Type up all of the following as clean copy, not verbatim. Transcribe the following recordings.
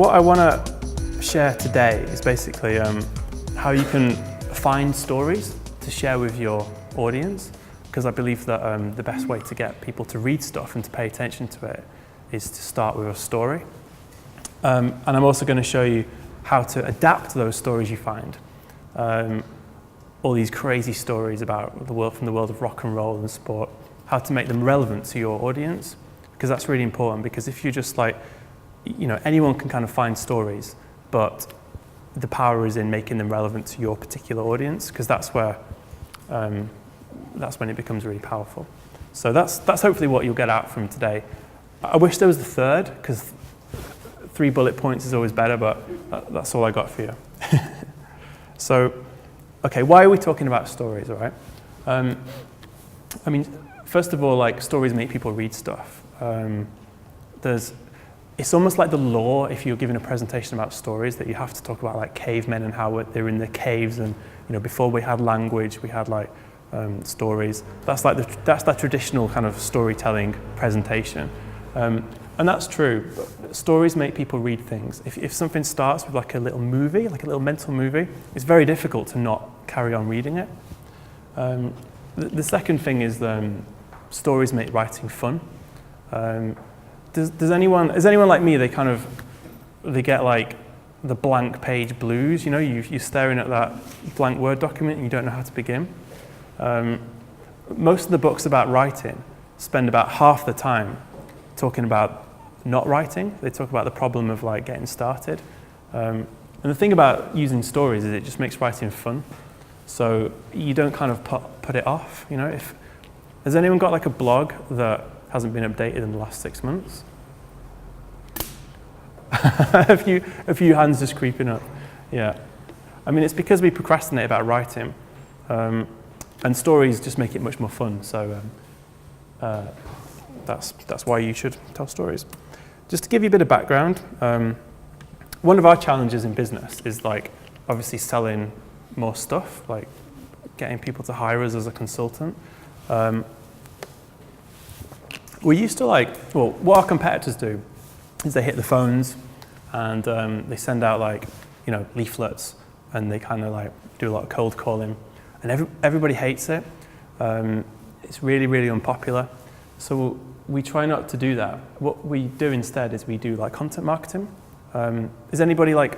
what I want to share today is basically how you can find stories to share with your audience, because I believe that the best way to get people to read stuff and to pay attention to it is to start with a story. And I'm also going to show you how to adapt those stories you find. All these crazy stories about the world, from the world of rock and roll and sport, how to make them relevant to your audience, because that's really important. Because if you're just like, anyone can kind of find stories, but the power is in making them relevant to your particular audience, because that's when it becomes really powerful. So that's hopefully what you'll get out from today. I wish there was the third, because 3 bullet points is always better, but that's all I got for you. So, okay, why are we talking about stories, all right? I mean, first of all, like, stories make people read stuff. It's almost like the law, if you're giving a presentation about stories, that you have to talk about like cavemen and how they're in the caves, and before we had language, we had like stories. That's that traditional kind of storytelling presentation, and that's true. But stories make people read things. If something starts with like a little movie, like a little mental movie, it's very difficult to not carry on reading it. The second thing is stories make writing fun. Is anyone like me? They get like the blank page blues. You're staring at that blank Word document and you don't know how to begin. Most of the books about writing spend about half the time talking about not writing. They talk about the problem of like getting started. And the thing about using stories is it just makes writing fun. So you don't kind of put it off. Has anyone got like a blog that hasn't been updated in the last 6 months? a few hands just creeping up. Yeah. I mean, it's because we procrastinate about writing, and stories just make it much more fun. So that's why you should tell stories. Just to give you a bit of background, one of our challenges in business is like obviously selling more stuff, like getting people to hire us as a consultant. We used to what our competitors do is they hit the phones and they send out leaflets, and they kind of like do a lot of cold calling, and everybody hates it. It's really, really unpopular. So we try not to do that. What we do instead is we do like content marketing. Is anybody like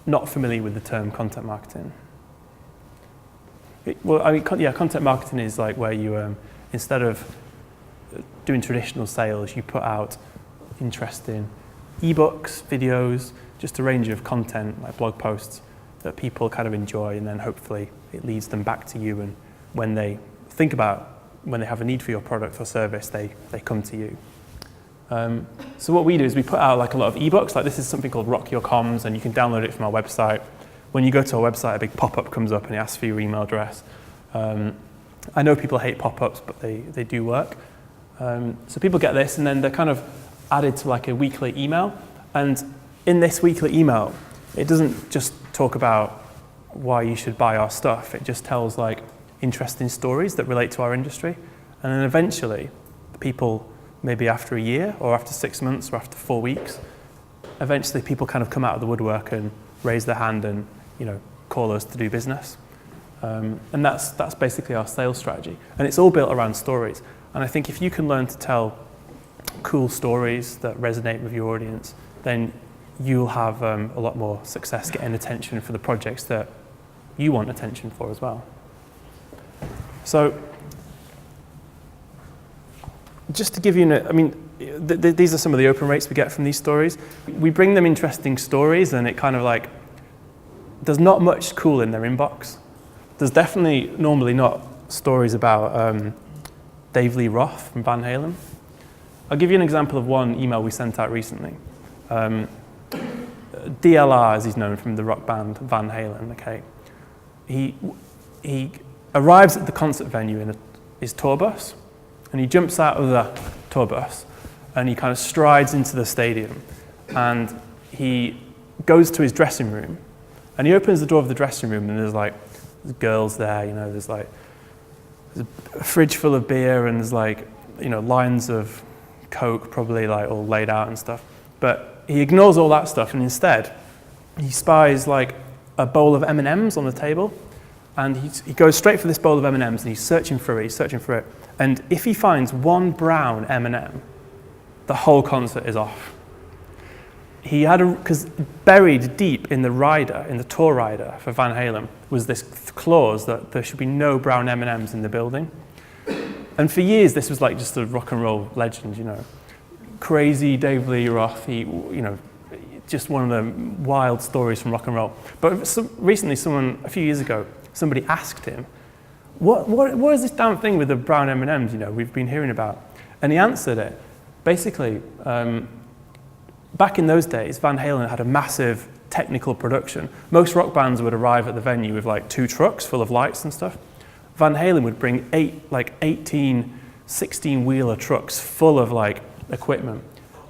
not familiar with the term content marketing? Content marketing is like where you instead of doing traditional sales, you put out interesting ebooks, videos, just a range of content like blog posts that people kind of enjoy, and then hopefully it leads them back to you, and when they have a need for your product or service, they come to you. So what we do is we put out like a lot of ebooks. Like this is something called Rock Your Comms, and you can download it from our website. When you go to our website, a big pop-up comes up and it asks for your email address. I know people hate pop-ups, but they do work. So people get this, and then they're kind of added to like a weekly email. And in this weekly email, it doesn't just talk about why you should buy our stuff. It just tells like interesting stories that relate to our industry. And then eventually, people, maybe after a year or after 6 months or after 4 weeks, eventually people kind of come out of the woodwork and raise their hand and call us to do business. And that's basically our sales strategy. And it's all built around stories. And I think if you can learn to tell cool stories that resonate with your audience, then you'll have a lot more success getting attention for the projects that you want attention for as well. So just to give you these are some of the open rates we get from these stories. We bring them interesting stories, and it kind of like, there's not much cool in their inbox. There's definitely normally not stories about Dave Lee Roth from Van Halen. I'll give you an example of one email we sent out recently. DLR, as he's known from the rock band Van Halen, okay? He arrives at the concert venue in his tour bus, and he jumps out of the tour bus, and he kind of strides into the stadium, and he goes to his dressing room, and he opens the door of the dressing room, and there's girls there, there's a fridge full of beer, and there's lines of Coke probably all laid out and stuff. But he ignores all that stuff, and instead he spies like a bowl of M&Ms on the table, and he goes straight for this bowl of M&Ms, and he's searching for it. And if he finds one brown M&M, the whole concert is off. Because buried deep in the rider, in the tour rider for Van Halen, was this clause that there should be no brown M&Ms in the building. And for years, this was like just a rock and roll legend, you know. Crazy Dave Lee Roth, just one of the wild stories from rock and roll. But recently, a few years ago, somebody asked him, what is this damn thing with the brown M&Ms, you know, we've been hearing about? And he answered it. Basically, back in those days, Van Halen had a massive technical production. Most rock bands would arrive at the venue with like 2 trucks full of lights and stuff. Van Halen would bring 18, 16-wheeler trucks full of like equipment.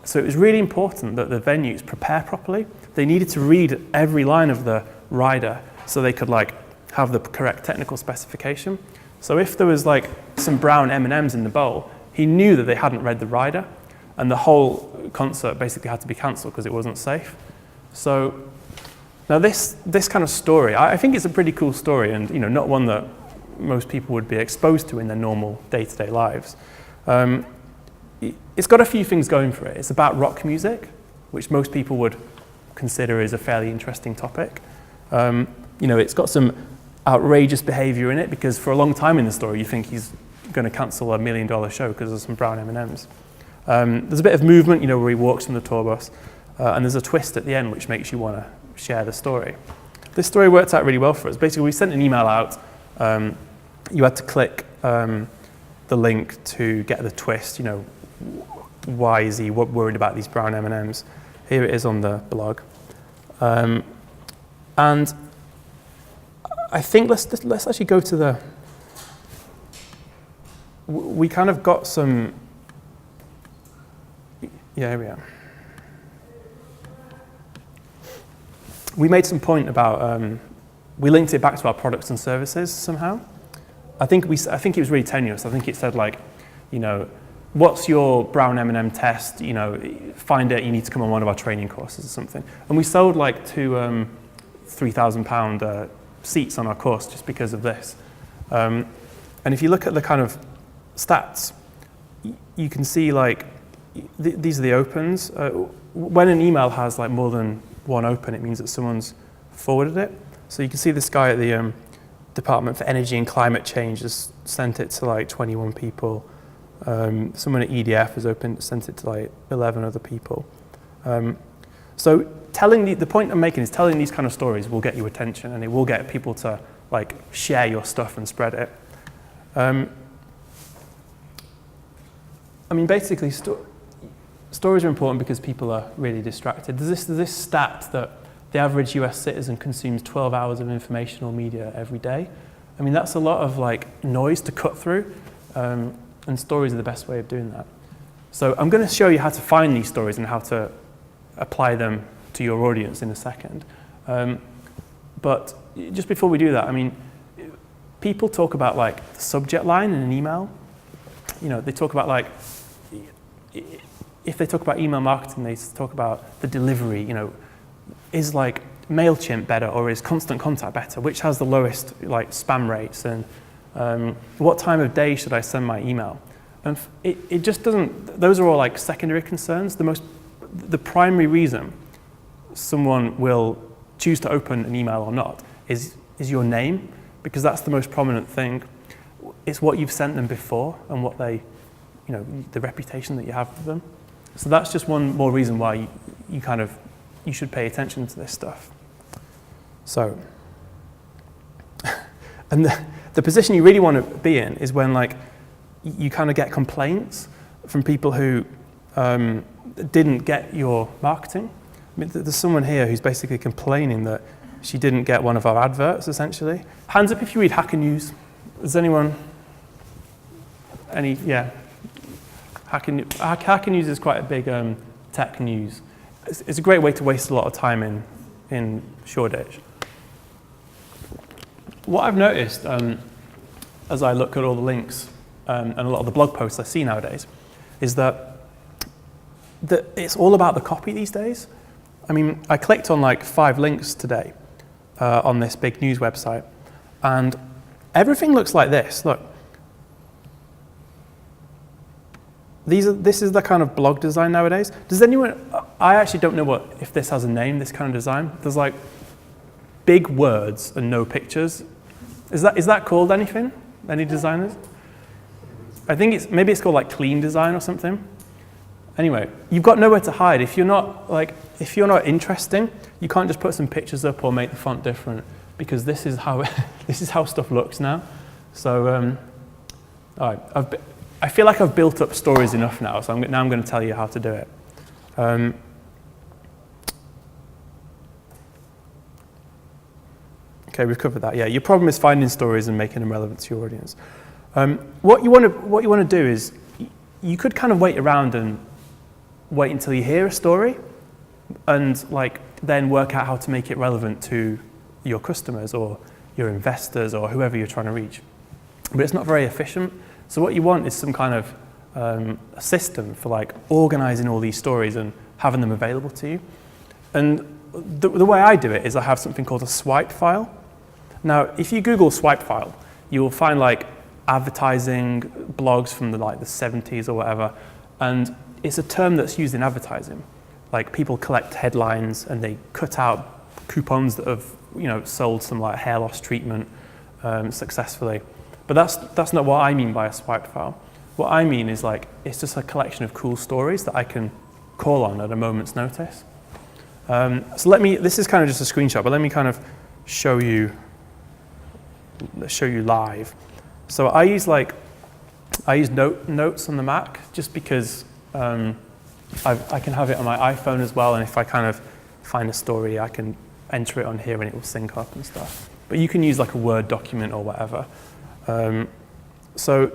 So it was really important that the venues prepare properly. They needed to read every line of the rider so they could like have the correct technical specification. So if there was like some brown M&Ms in the bowl, he knew that they hadn't read the rider, and the whole concert basically had to be cancelled because it wasn't safe. So now this kind of story, I think it's a pretty cool story, and you know, not one that most people would be exposed to in their normal day-to-day lives. It's got a few things going for it. It's about rock music, which most people would consider is a fairly interesting topic. You know, it's got some outrageous behavior in it, because for a long time in the story, you think he's going to cancel $1 million show because of some brown M&Ms. There's a bit of movement, you know, where he walks from the tour bus, and there's a twist at the end which makes you want to share the story. This story worked out really well for us. Basically, we sent an email out. You had to click the link to get the twist, you know, why is he worried about these brown M&Ms? Here it is on the blog. And I think let's actually go to the... We kind of got some... Yeah, here we are. We made some point about... we linked it back to our products and services somehow. I think it was really tenuous. I think it said like, you know, what's your brown M&M test? You know, find it. You need to come on one of our training courses or something. And we sold like 2 £3,000 seats on our course just because of this. And if you look at the kind of stats, you can see like these are the opens. When an email has like more than one open, it means that someone's forwarded it. So you can see this guy at the Department for Energy and Climate Change has sent it to like 21 people. Someone at EDF has sent it to like 11 other people. So the point I'm making is telling these kind of stories will get you attention, and it will get people to like share your stuff and spread it. I mean, basically, stories are important because people are really distracted. There's this stat that the average US citizen consumes 12 hours of informational media every day. I mean, that's a lot of like noise to cut through, and stories are the best way of doing that. So I'm going to show you how to find these stories and how to apply them to your audience in a second. But just before we do that, I mean, people talk about like the subject line in an email. You know, they talk about like, if they talk about email marketing, they talk about the delivery, you know, is like MailChimp better or is Constant Contact better? Which has the lowest like spam rates? And what time of day should I send my email? And it just doesn't, those are all like secondary concerns. The primary reason someone will choose to open an email or not is your name, because that's the most prominent thing. It's what you've sent them before and what they, you know, the reputation that you have with them. So that's just one more reason why you should pay attention to this stuff. So, and the position you really want to be in is when like you kind of get complaints from people who didn't get your marketing. I mean, there's someone here who's basically complaining that she didn't get one of our adverts, essentially. Hands up if you read Hacker News. Is anyone? Yeah. Hacker News is quite a big tech news. It's a great way to waste a lot of time in Shoreditch. What I've noticed as I look at all the links and a lot of the blog posts I see nowadays is that it's all about the copy these days. I mean, I clicked on like 5 links today on this big news website, and everything looks like this. Look, this is the kind of blog design nowadays. Does anyone? I actually don't know if this has a name. This kind of design. There's like big words and no pictures. Is that called anything? Any designers? I think maybe it's called like clean design or something. Anyway, you've got nowhere to hide. If you're not interesting, you can't just put some pictures up or make the font different, because this is how stuff looks now. So, all right, I feel like I've built up stories enough now. So now I'm going to tell you how to do it. Okay, we've covered that. Yeah, your problem is finding stories and making them relevant to your audience. What you want to do is you could kind of wait around and wait until you hear a story, and then work out how to make it relevant to your customers or your investors or whoever you're trying to reach. But it's not very efficient. So what you want is some kind of a system for organizing all these stories and having them available to you. And the way I do it is I have something called a swipe file. Now, if you Google swipe file, you'll find advertising blogs from the 70s or whatever, and it's a term that's used in advertising. People collect headlines and they cut out coupons that have sold some hair loss treatment successfully. But that's not what I mean by a swipe file. What I mean is it's just a collection of cool stories that I can call on at a moment's notice. So this is kind of just a screenshot, but let me kind of show you live. So I use Notes on the Mac just because I can have it on my iPhone as well, and if I kind of find a story, I can enter it on here and it will sync up and stuff. But you can use a Word document or whatever. So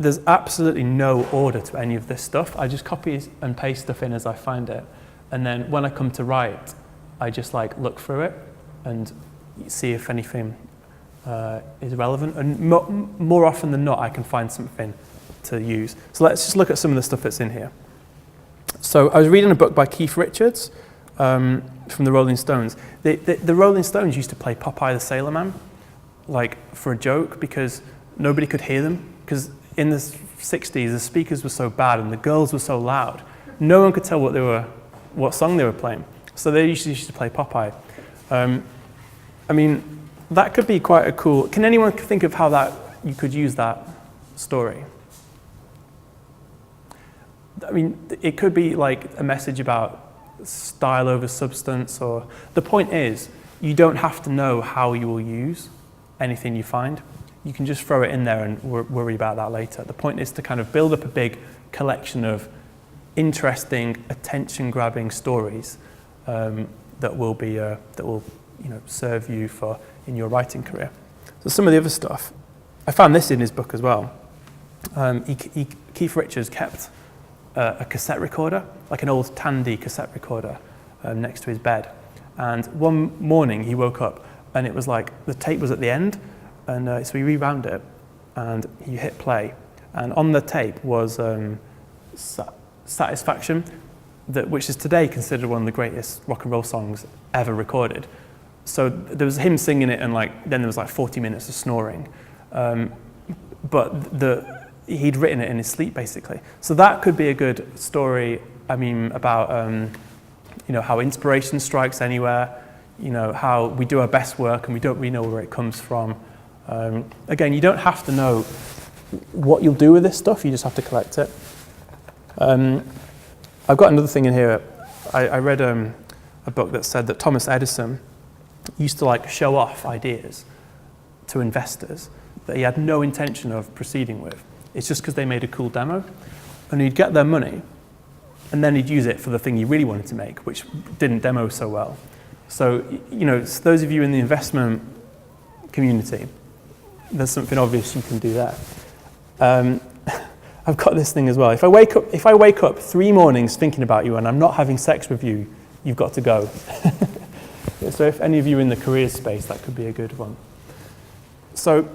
there's absolutely no order to any of this stuff. I just copy and paste stuff in as I find it, and then when I come to write, I just look through it and see if anything is relevant, and more often than not I can find something to use. So let's just look at some of the stuff that's in here. So I was reading a book by Keith Richards from the Rolling Stones. The Rolling Stones used to play Popeye the Sailor Man for a joke because nobody could hear them, because in the 60s the speakers were so bad and the girls were so loud, no one could tell what song they were playing. So they used to play Popeye. I mean, that could be quite a cool. Can anyone think of how you could use that story? I mean, it could be a message about style over substance, or the point is, you don't have to know how you will use anything you find. You can just throw it in there and worry about that later. The point is to kind of build up a big collection of interesting, attention-grabbing stories that will serve you in your writing career. So some of the other stuff, I found this in his book as well. Keith Richards kept a cassette recorder, an old Tandy cassette recorder, next to his bed. And one morning he woke up and it was the tape was at the end, and so he rewound it and he hit play. And on the tape was Satisfaction, which is today considered one of the greatest rock and roll songs ever recorded. So there was him singing it, and then there was 40 minutes of snoring. But he'd written it in his sleep, basically. So that could be a good story. I mean, about how inspiration strikes anywhere. How we do our best work and we don't really know where it comes from. Again, you don't have to know what you'll do with this stuff. You just have to collect it. I've got another thing in here. I read a book that said that Thomas Edison used to show off ideas to investors that he had no intention of proceeding with. It's just because they made a cool demo, and he'd get their money, and then he'd use it for the thing he really wanted to make, which didn't demo so well. So, those of you in the investment community, there's something obvious you can do there. I've got this thing as well. If I wake up 3 mornings thinking about you and I'm not having sex with you, you've got to go. So if any of you in the careers space, that could be a good one. So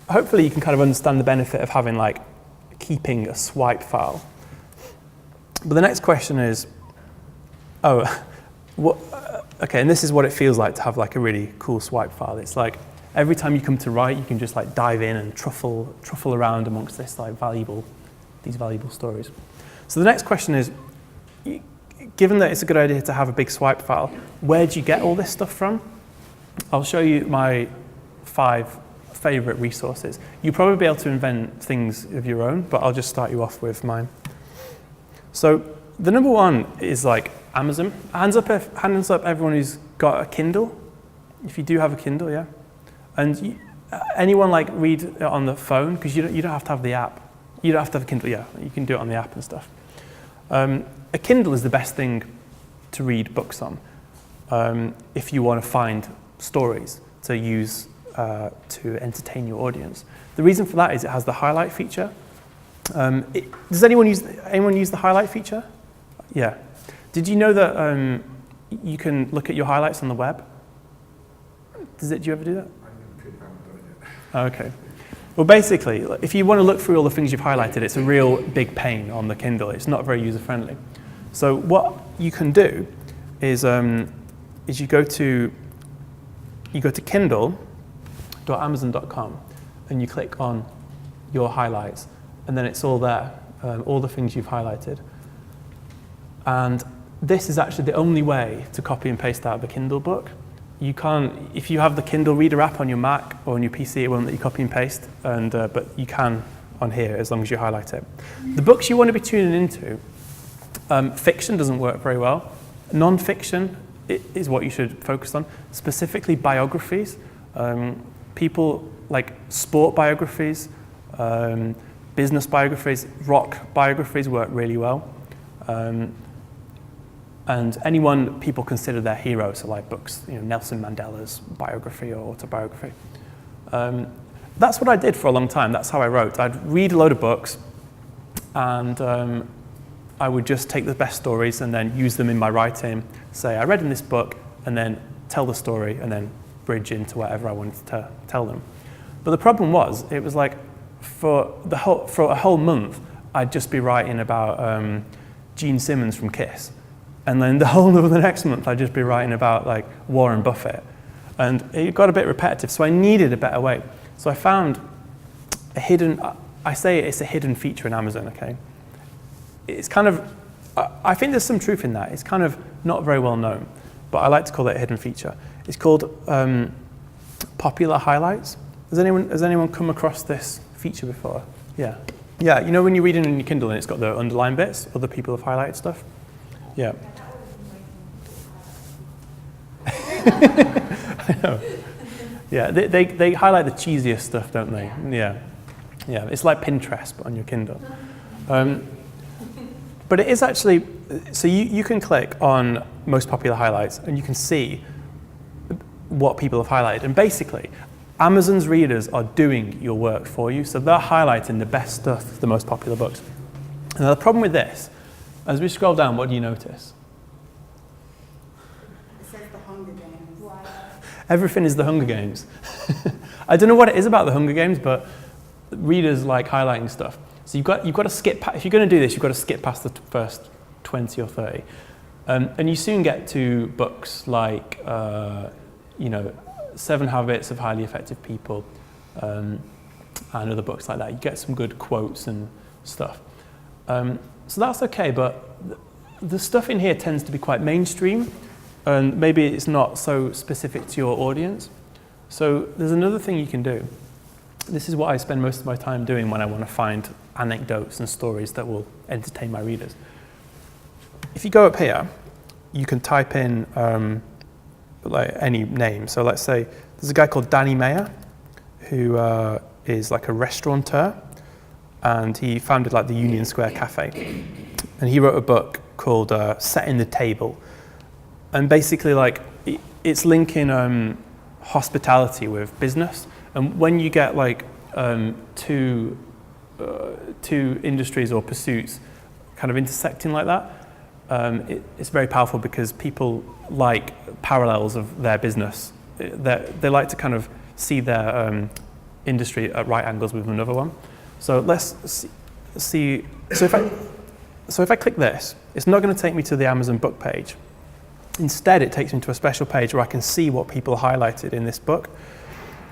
hopefully you can kind of understand the benefit of having keeping a swipe file. But the next question is, Okay, and this is what it feels like to have like a really cool swipe file. It's like every time you come to write, you can just like dive in and truffle around amongst these valuable stories. So the next question is, given that it's a good idea to have a big swipe file, where do you get all this stuff from? I'll show you my 5 favorite resources. You'll probably be able to invent things of your own, but I'll just start you off with mine. So the number one is like Amazon. Hands up everyone who's got a Kindle. If you do have a Kindle, yeah. And anyone like read it on the phone, because you don't have to have the app. You don't have to have a Kindle, yeah. You can do it on the app and stuff. A Kindle is the best thing to read books on if you want to find stories to use to entertain your audience. The reason for that is it has the highlight feature. Does anyone use the highlight feature? Yeah. Did you know that you can look at your highlights on the web? Do you ever do that? I haven't done it yet. Oh, okay. Well, basically, if you want to look through all the things you've highlighted, it's a real big pain on the Kindle. It's not very user-friendly. So what you can do is you go to kindle.amazon.com and you click on your highlights, and then it's all there, all the things you've highlighted. And this is actually the only way to copy and paste out of a Kindle book. You can't, if you have the Kindle Reader app on your Mac or on your PC, it won't let you copy and paste, but you can on here as long as you highlight it. The books you want to be tuning into, fiction doesn't work very well. Non-fiction is what you should focus on, specifically biographies. People like sport biographies, business biographies, rock biographies work really well. And anyone people consider their hero, so like books, Nelson Mandela's biography or autobiography. That's what I did for a long time. That's how I wrote. I'd read a load of books, and I would just take the best stories and then use them in my writing. Say, I read in this book, and then tell the story, and then bridge into whatever I wanted to tell them. But the problem was, it was like for a whole month, I'd just be writing about Gene Simmons from Kiss. And then the whole of the next month, I'd just be writing about like Warren Buffett. And it got a bit repetitive, so I needed a better way. So I found a hidden, I say it's a hidden feature in Amazon, okay? It's kind of, I think there's some truth in that. It's kind of not very well known, but I like to call it a hidden feature. It's called popular highlights. Has anyone come across this feature before? Yeah. Yeah, you know when you're reading in your Kindle and it's got the underlined bits, other people have highlighted stuff? Yeah. I know. Yeah, they highlight the cheesiest stuff, don't they? Yeah. Yeah, it's like Pinterest, but on your Kindle. But it is actually, so you can click on most popular highlights and you can see what people have highlighted. And basically, Amazon's readers are doing your work for you, so they're highlighting the best stuff, the most popular books. And the problem with this, as we scroll down, what do you notice? It says the Hunger Games. Wow. Everything is the Hunger Games. I don't know what it is about the Hunger Games, but readers like highlighting stuff. So you've got to skip, if you're going to do this, you've got to skip past the first 20 or 30. And you soon get to books like, 7 Habits of Highly Effective People, and other books like that. You get some good quotes and stuff. So that's okay, but the stuff in here tends to be quite mainstream, and maybe it's not so specific to your audience. So there's another thing you can do. This is what I spend most of my time doing when I want to find anecdotes and stories that will entertain my readers. If you go up here, you can type in like any name. So let's say there's a guy called Danny Meyer, who is like a restaurateur, and he founded like the Union Square Cafe. And he wrote a book called Setting the Table. And basically like it's linking hospitality with business. And when you get like two industries or pursuits kind of intersecting like that, it's very powerful because people like parallels of their business. They like to kind of see their industry at right angles with another one. So let's see. So if I click this, it's not going to take me to the Amazon book page. Instead, it takes me to a special page where I can see what people highlighted in this book.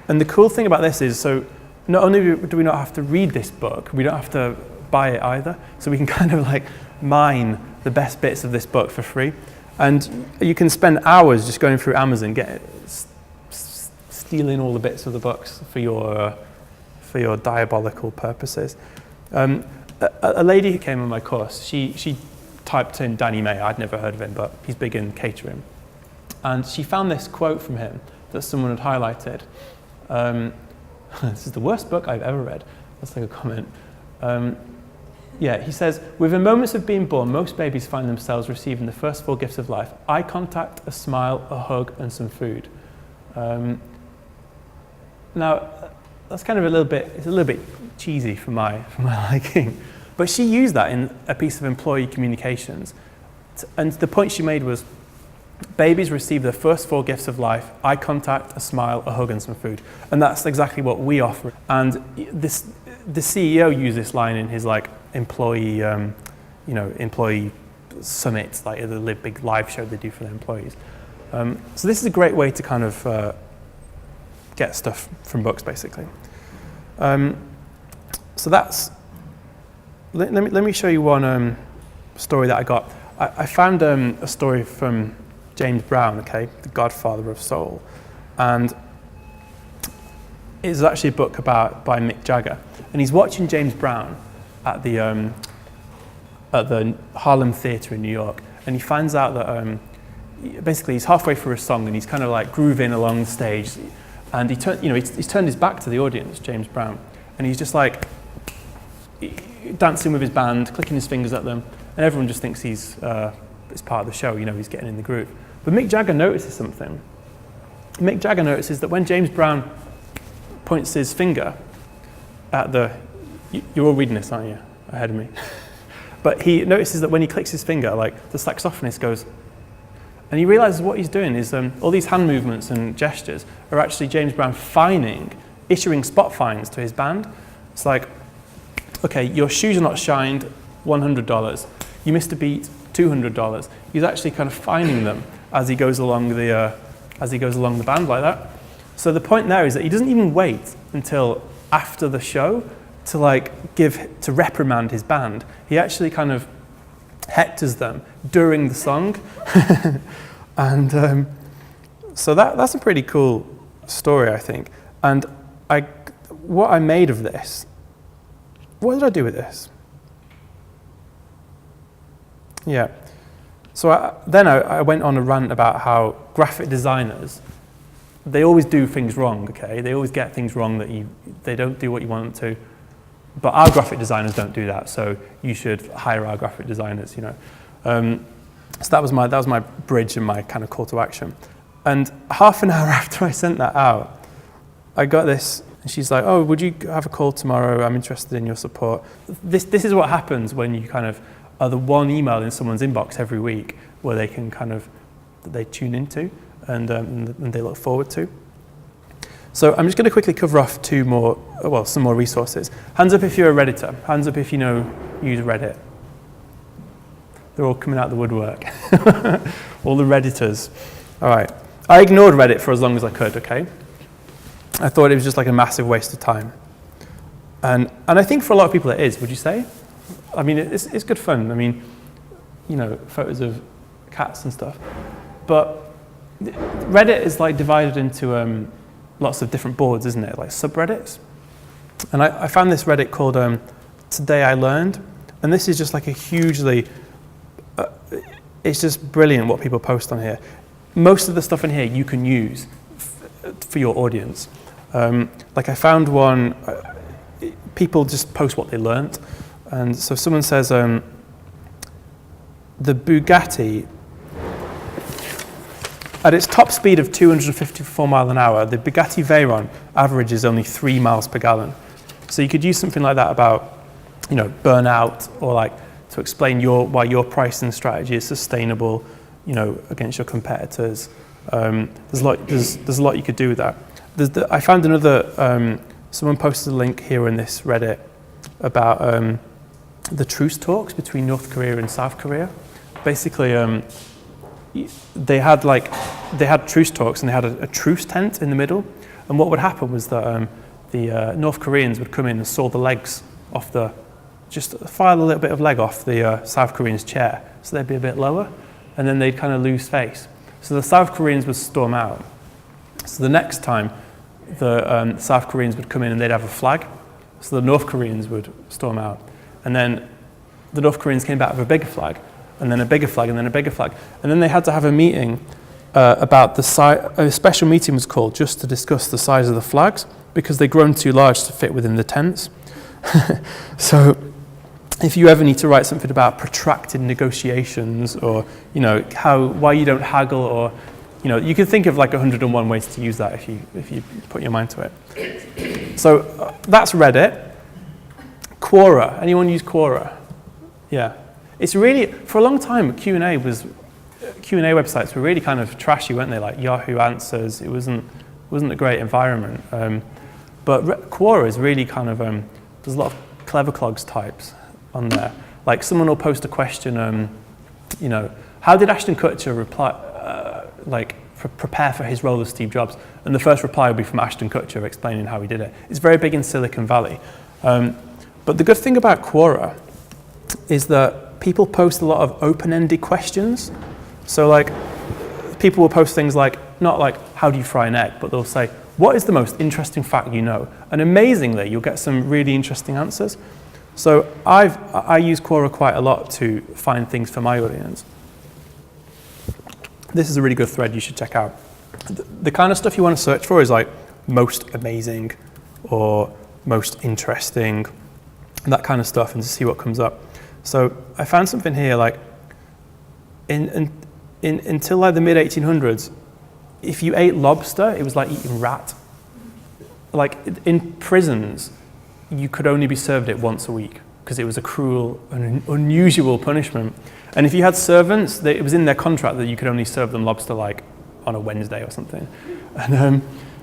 And the cool thing about this is, so not only do we not have to read this book, we don't have to buy it either. So we can kind of like mine the best bits of this book for free. And you can spend hours just going through Amazon, stealing all the bits of the books for your diabolical purposes. A lady who came on my course, she typed in Danny May. I'd never heard of him, but he's big in catering. And she found this quote from him that someone had highlighted. This is the worst book I've ever read. That's like a comment. He says, within moments of being born, most babies find themselves receiving the first 4 gifts of life: eye contact, a smile, a hug, and some food. Now, that's kind of it's a little bit cheesy for my liking. But she used that in a piece of employee communications. And the point she made was, babies receive their first 4 gifts of life: eye contact, a smile, a hug, and some food. And that's exactly what we offer. And the CEO used this line in his employee summits, like the big live show they do for their employees. So this is a great way to kind of get stuff from books, basically. So that's. Let me show you one story that I got. I found a story from James Brown, okay, the godfather of soul, and it's actually a book by Mick Jagger, and he's watching James Brown at the Harlem Theatre in New York, and he finds out that basically he's halfway through a song and he's kind of like grooving along the stage, and he's turned his back to the audience, James Brown, and he's just like dancing with his band, clicking his fingers at them, and everyone just thinks it's part of the show, he's getting in the groove. But Mick Jagger notices something. Mick Jagger notices that when James Brown points his finger at you're all reading this, aren't you, ahead of me? But he notices that when he clicks his finger, like the saxophonist goes, and he realizes what he's doing is all these hand movements and gestures are actually James Brown issuing spot fines to his band. It's like, okay, your shoes are not shined, $100. You missed a beat, $200. He's actually kind of fining them as he goes along the band like that. So the point there is that he doesn't even wait until after the show to reprimand his band. He actually kind of hectors them during the song, and so that's a pretty cool story, I think. And what I made of this. What did I do with this? Yeah. So I went on a rant about how graphic designers, they always do things wrong, okay? They always get things wrong they don't do what you want them to. But our graphic designers don't do that, so you should hire our graphic designers, So that was my bridge and my kind of call to action. And half an hour after I sent that out, I got this. And she's like, oh, would you have a call tomorrow? I'm interested in your support. This is what happens when you kind of are the one email in someone's inbox every week where they can they tune into and they look forward to. So I'm just going to quickly cover off some more resources. Hands up if you're a Redditor. Hands up if you use Reddit. They're all coming out the woodwork. All the Redditors. All right. I ignored Reddit for as long as I could, okay? I thought it was just like a massive waste of time. And I think for a lot of people it is, would you say? I mean, it's good fun. I mean, photos of cats and stuff. But Reddit is divided into lots of different boards, isn't it? Like subreddits. And I found this Reddit called Today I Learned. And this is just like a hugely, it's just brilliant what people post on here. Most of the stuff in here you can use for your audience. I found one, people just post what they learnt. And so someone says, the Bugatti, at its top speed of 254 miles an hour, the Bugatti Veyron averages only 3 miles per gallon. So you could use something like that about, burnout, or to explain why your pricing strategy is sustainable, against your competitors. There's a lot you could do with that. I found another, someone posted a link here in this Reddit about the truce talks between North Korea and South Korea. Basically, they had truce talks, and they had a truce tent in the middle. And what would happen was that the North Koreans would come in and saw the legs off just file a little bit of leg off the South Koreans' chair, so they'd be a bit lower, and then they'd kind of lose face. So the South Koreans would storm out. So the next time, the South Koreans would come in and they'd have a flag, so the North Koreans would storm out. And then the North Koreans came back with a bigger flag, and then a bigger flag, and then a bigger flag. And then they had to have a meeting about the size. A special meeting was called just to discuss the size of the flags, because they'd grown too large to fit within the tents. So if you ever need to write something about protracted negotiations, or why you don't haggle, or you can think of like 101 ways to use that if you put your mind to it. So that's Reddit. Quora. Anyone use Quora? Yeah. It's really, for a long time, Q&A websites were really kind of trashy, weren't they? Like Yahoo Answers. It wasn't a great environment. But Quora is really kind of there's a lot of clever clogs types on there. Like someone will post a question, how did Ashton Kutcher prepare for his role as Steve Jobs? And the first reply will be from Ashton Kutcher explaining how he did it. It's very big in Silicon Valley. But the good thing about Quora is that people post a lot of open-ended questions. So like people will post things like, not like, how do you fry an egg? But they'll say, what is the most interesting fact you know? And amazingly, you'll get some really interesting answers. So I use Quora quite a lot to find things for my audience. This is a really good thread you should check out. The kind of stuff you want to search for is like most amazing or most interesting, that kind of stuff, and to see what comes up. So I found something here like until like the mid 1800s, if you ate lobster, it was like eating rat. Like in prisons, you could only be served it once a week because it was a cruel and unusual punishment. And if you had servants, it was in their contract that you could only serve them lobster like on a Wednesday or something. And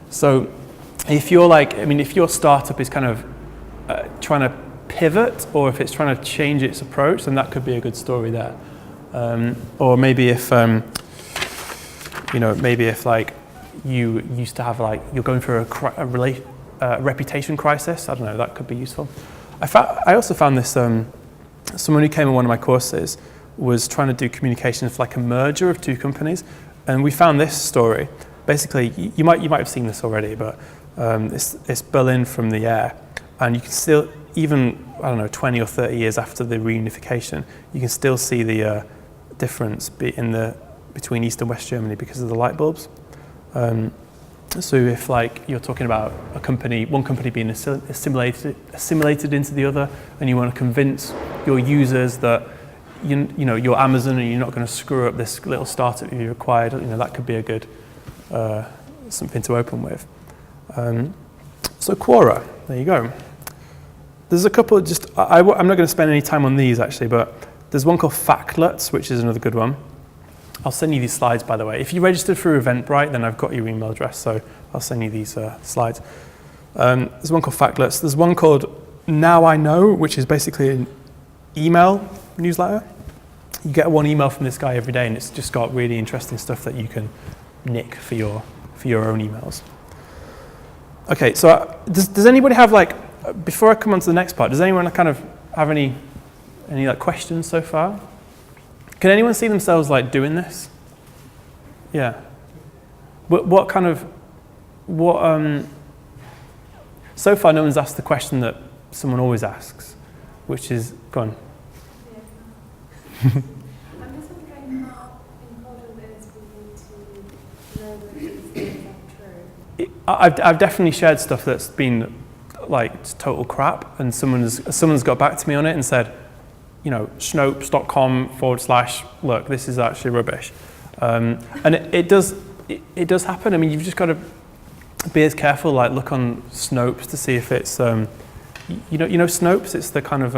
so if if your startup is kind of trying to pivot, or if it's trying to change its approach, then that could be a good story there. Or maybe if like you used to have like you're going through a reputation crisis. I don't know. That could be useful. I also found this. Someone who came on one of my courses was trying to do communication for like a merger of two companies, and we found this story. Basically, you might have seen this already, but it's Berlin from the air, and you can still, even 20 or 30 years after the reunification, you can still see the difference between East and West Germany because of the light bulbs. So if like you're talking about one company being assimilated into the other, and you want to convince your users that you're Amazon and you're not going to screw up this little startup you acquired, that could be a good something to open with. So Quora, there you go. There's a couple of I'm not going to spend any time on these actually, but there's one called Factlets, which is another good one. I'll send you these slides, by the way. If you registered through Eventbrite, then I've got your email address, so I'll send you these slides. There's one called Factlets. There's one called Now I Know, which is basically an email newsletter. You get one email from this guy every day, and it's just got really interesting stuff that you can nick for your own emails. Okay, so does anybody have before I come on to the next part, does anyone kind of have any questions so far? Can anyone see themselves doing this? Yeah. So far no one's asked the question that someone always asks, which is, go on. I'm just wondering how important it is for you to know that these things are true. I've definitely shared stuff that's been total crap, and someone's got back to me on it and said, Snopes.com / look, this is actually rubbish. And it does happen. I mean, you've just got to be as careful, look on Snopes to see if it's, Snopes, it's the kind of,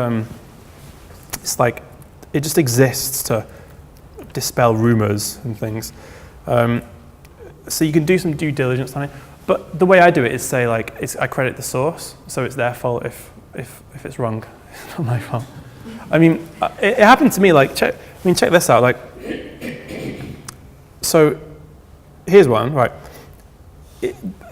it's it just exists to dispel rumors and things. So you can do some due diligence on it. But the way I do it is say, I credit the source, so it's their fault if it's wrong. It's not my fault. I mean, it happened to me, check this out. so here's one, right.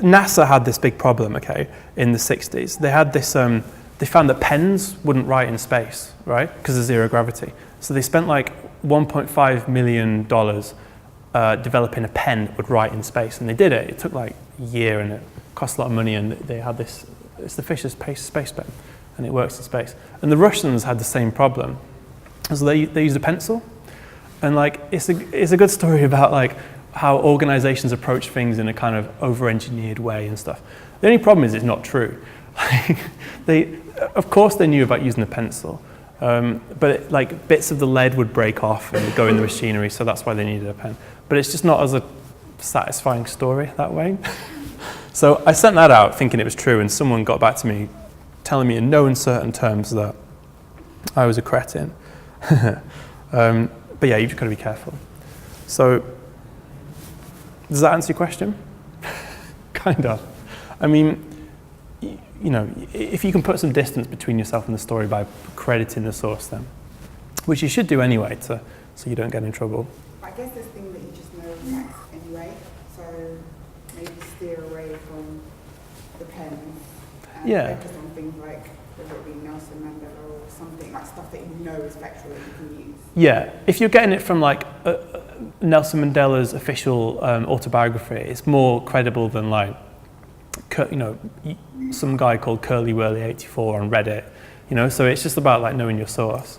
NASA had this big problem, okay, in the 60s. They had this, they found that pens wouldn't write in space, right, because of zero gravity. So they spent like $1.5 million developing a pen that would write in space, and they did it. It took like a year, and it cost a lot of money, and they had this, it's the Fisher space pen, and it works in space. And the Russians had the same problem. So they used a pencil, and like it's a good story about like how organizations approach things in a kind of over-engineered way and stuff. The only problem is it's not true. Of course they knew about using a pencil, but like bits of the lead would break off and go in the machinery, so that's why they needed a pen. But it's just not as a satisfying story that way. So I sent that out thinking it was true, and someone got back to me telling me in no uncertain terms that I was a cretin. But yeah, you've just got to be careful. So does that answer your question? Kind of. I mean, you know, if you can put some distance between yourself and the story by crediting the source then, which you should do anyway so you don't get in trouble. I guess there's things that you just know facts anyway, so maybe steer away from the pens and focus on things like whether it be Nelson Mandela or something, like stuff that you know is factual that you can use. Yeah, if you're getting it from like Nelson Mandela's official autobiography, it's more credible than like, you know, some guy called Curly Whirly 84 on Reddit, you know, so it's just about like knowing your source.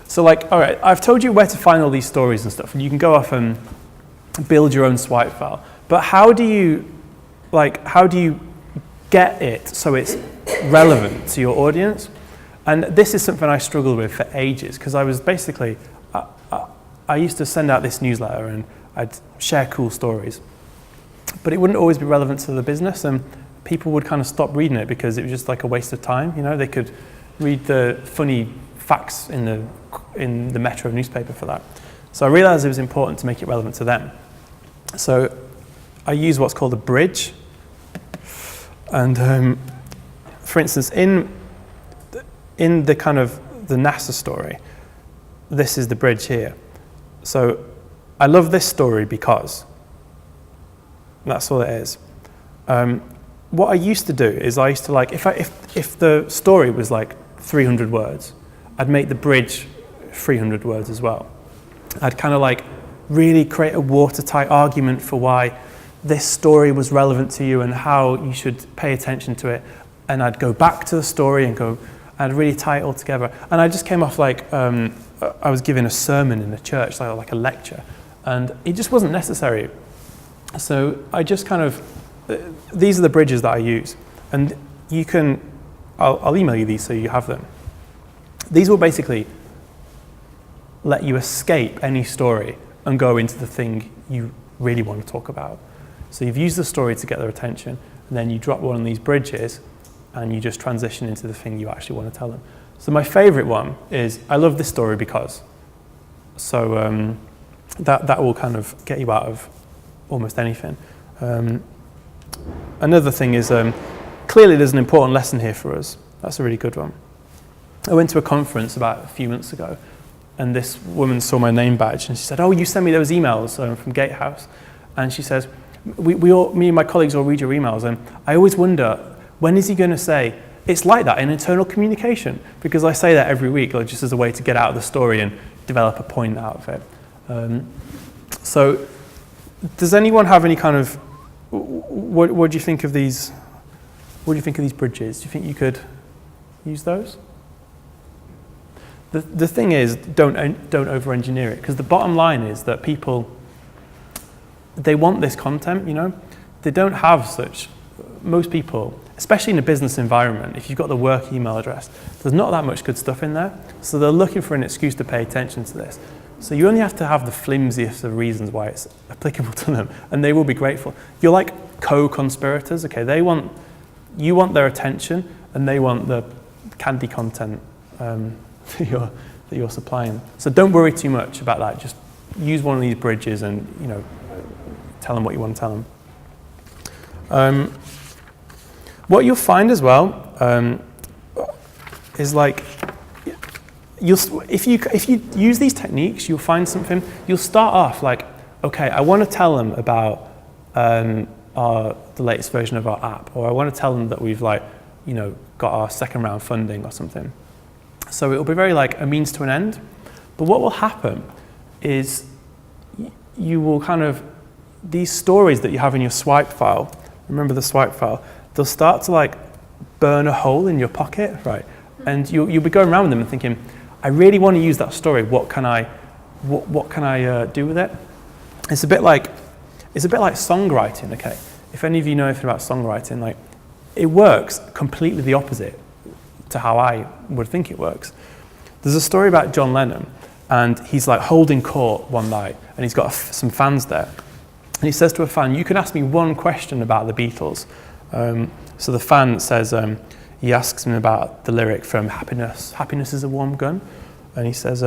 So like, all right, I've told you where to find all these stories and stuff, and you can go off and build your own swipe file, but how do you get it so it's relevant to your audience? And this is something I struggled with for ages, because I was basically, I used to send out this newsletter and I'd share cool stories, but it wouldn't always be relevant to the business, and people would kind of stop reading it because it was just like a waste of time. You know, they could read the funny facts in the Metro newspaper for that. So I realized it was important to make it relevant to them. So I use what's called a bridge. And for instance, in the kind of the NASA story, this is the bridge here. So I love this story because that's all it is. What I used to do is I used to like, if the story was like 300 words, I'd make the bridge 300 words as well. I'd kind of like really create a watertight argument for why this story was relevant to you and how you should pay attention to it. And I'd go back to the story and I'd really tie it all together. And I just came off like I was giving a sermon in a church, like a lecture, and it just wasn't necessary. So I just kind of, these are the bridges that I use. And you can, I'll email you these so you have them. These will basically let you escape any story and go into the thing you really want to talk about. So you've used the story to get their attention, and then you drop one of these bridges and you just transition into the thing you actually want to tell them. So my favorite one is, I love this story because, so that will kind of get you out of almost anything. Another thing is, clearly there's an important lesson here for us. That's a really good one. I went to a conference about a few months ago, and this woman saw my name badge, and she said, "Oh, you sent me those emails from Gatehouse." And she says, me and my colleagues all read your emails, and I always wonder, when is he going to say, it's like that in internal communication? Because I say that every week, like, just as a way to get out of the story and develop a point out of it. So does anyone have any kind of, what do you think of these, what do you think of these bridges? Do you think you could use those? The thing is, don't over-engineer it, because the bottom line is that people, they want this content, you know? They don't have such, most people, especially in a business environment, if you've got the work email address, there's not that much good stuff in there. So they're looking for an excuse to pay attention to this. So you only have to have the flimsiest of reasons why it's applicable to them, and they will be grateful. You're like co-conspirators, okay? You want their attention, and they want the candy content that you're supplying. So don't worry too much about that. Just use one of these bridges and, you know, tell them what you want to tell them. What you'll find as well is like, if you use these techniques, you'll find something. You'll start off like, okay, I want to tell them about the latest version of our app, or I want to tell them that we've got our second round funding or something. So it'll be very like a means to an end. But what will happen is you will these stories that you have in your swipe file, remember the swipe file, they'll start to like burn a hole in your pocket, right? And you'll be going around with them and thinking, I really want to use that story. What can I do with it? It's a bit like songwriting, okay? If any of you know anything about songwriting, like it works completely the opposite to how I would think it works. There's a story about John Lennon, and he's like holding court one night, and he's got some fans there. And he says to a fan, you can ask me one question about the Beatles. So the fan says, he asks him about the lyric from Happiness. Happiness is a warm gun. And he says,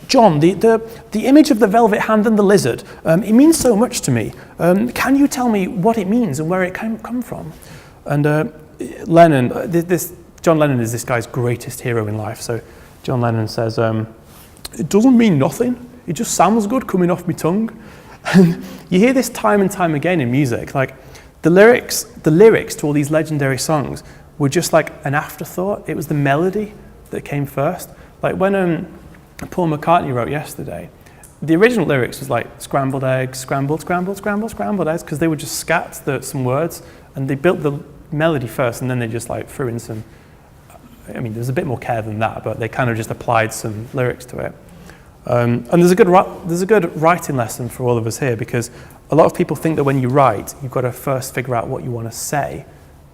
John, the image of the velvet hand and the lizard, it means so much to me. Can you tell me what it means and where it come from? And John Lennon is this guy's greatest hero in life. So John Lennon says, it doesn't mean nothing. It just sounds good coming off my tongue. And you hear this time and time again in music. Like the lyrics to all these legendary songs were just like an afterthought. It was the melody that came first. Like when Paul McCartney wrote Yesterday, the original lyrics was like scrambled eggs, scrambled, scrambled, scrambled, scrambled eggs, because they were just scat, some words, and they built the melody first, and then they just like threw in some, I mean, there's a bit more care than that, but they kind of just applied some lyrics to it. And there's a good writing lesson for all of us here, because a lot of people think that when you write, you've got to first figure out what you want to say,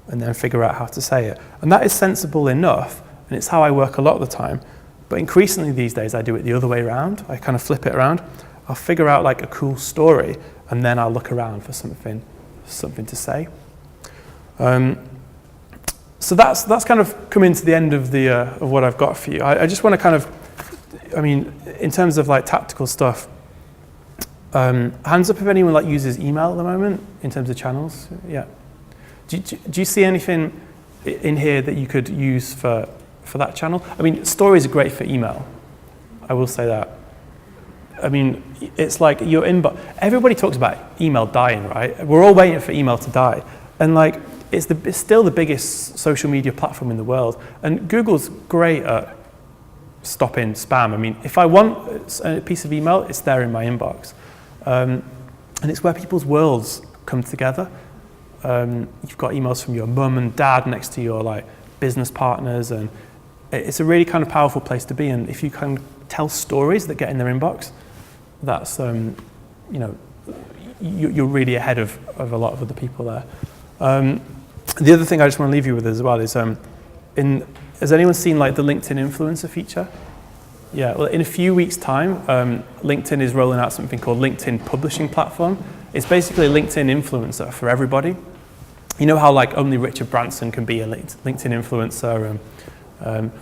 and then figure out how to say it. And that is sensible enough, and it's how I work a lot of the time. But increasingly these days, I do it the other way around. I kind of flip it around. I'll figure out like a cool story, and then I'll look around for something to say. So that's kind of coming to the end of of what I've got for you. I just want to in terms of like tactical stuff, hands up if anyone like uses email at the moment in terms of channels. Yeah. Do you see anything in here that you could use for that channel? I mean, stories are great for email. I will say that. I mean, it's like your inbox. Everybody talks about email dying, right? We're all waiting for email to die, and like it's still the biggest social media platform in the world. And Google's great at stopping spam. I mean, if I want a piece of email, it's there in my inbox, and it's where people's worlds come together. You've got emails from your mum and dad next to your like business partners, and it's a really kind of powerful place to be. And if you can tell stories that get in their inbox, that's you're really ahead of a lot of other people there. The other thing I just want to leave you with as well is has anyone seen like the LinkedIn influencer feature? Yeah, well, in a few weeks' time, LinkedIn is rolling out something called LinkedIn Publishing Platform. It's basically a LinkedIn influencer for everybody. You know how like only Richard Branson can be a LinkedIn influencer?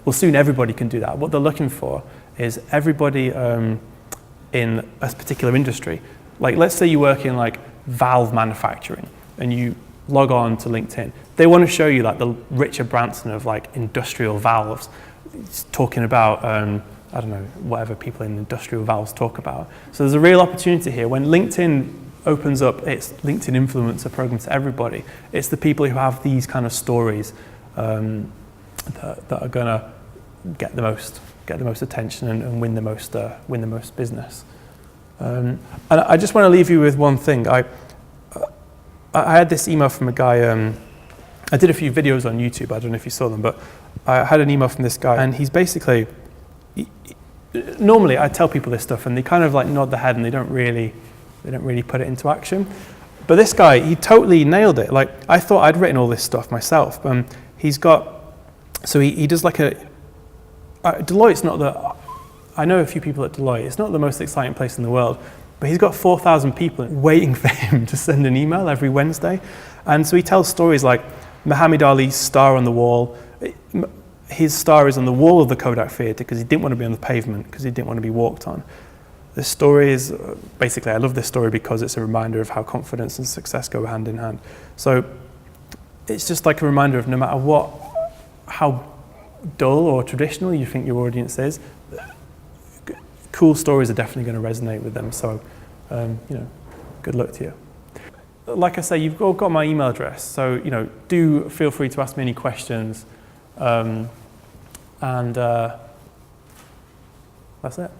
Well, soon everybody can do that. What they're looking for is everybody in a particular industry. Like, let's say you work in like valve manufacturing, and you log on to LinkedIn. They want to show you like the Richard Branson of like industrial valves. It's talking about I don't know, whatever people in industrial valves talk about. So there's a real opportunity here. When LinkedIn opens up its LinkedIn influencer program to everybody, it's the people who have these kind of stories that are gonna get the most attention and win the most business. And I just want to leave you with one thing. I had this email from a guy. I did a few videos on YouTube. I don't know if you saw them, but I had an email from this guy, and he's basically. Normally, I tell people this stuff, and they kind of like nod their head, and they don't really put it into action. But this guy, he totally nailed it. Like, I thought I'd written all this stuff myself. He does like Deloitte's not I know a few people at Deloitte. It's not the most exciting place in the world, but he's got 4,000 people waiting for him to send an email every Wednesday. And so he tells stories like Muhammad Ali's star on the wall. His star is on the wall of the Kodak Theatre because he didn't want to be on the pavement, because he didn't want to be walked on. This story is, basically, I love this story because it's a reminder of how confidence and success go hand in hand. So it's just like a reminder of no matter how dull or traditional you think your audience is, cool stories are definitely going to resonate with them. So, good luck to you. Like I say, you've all got my email address, so do feel free to ask me any questions, and that's it.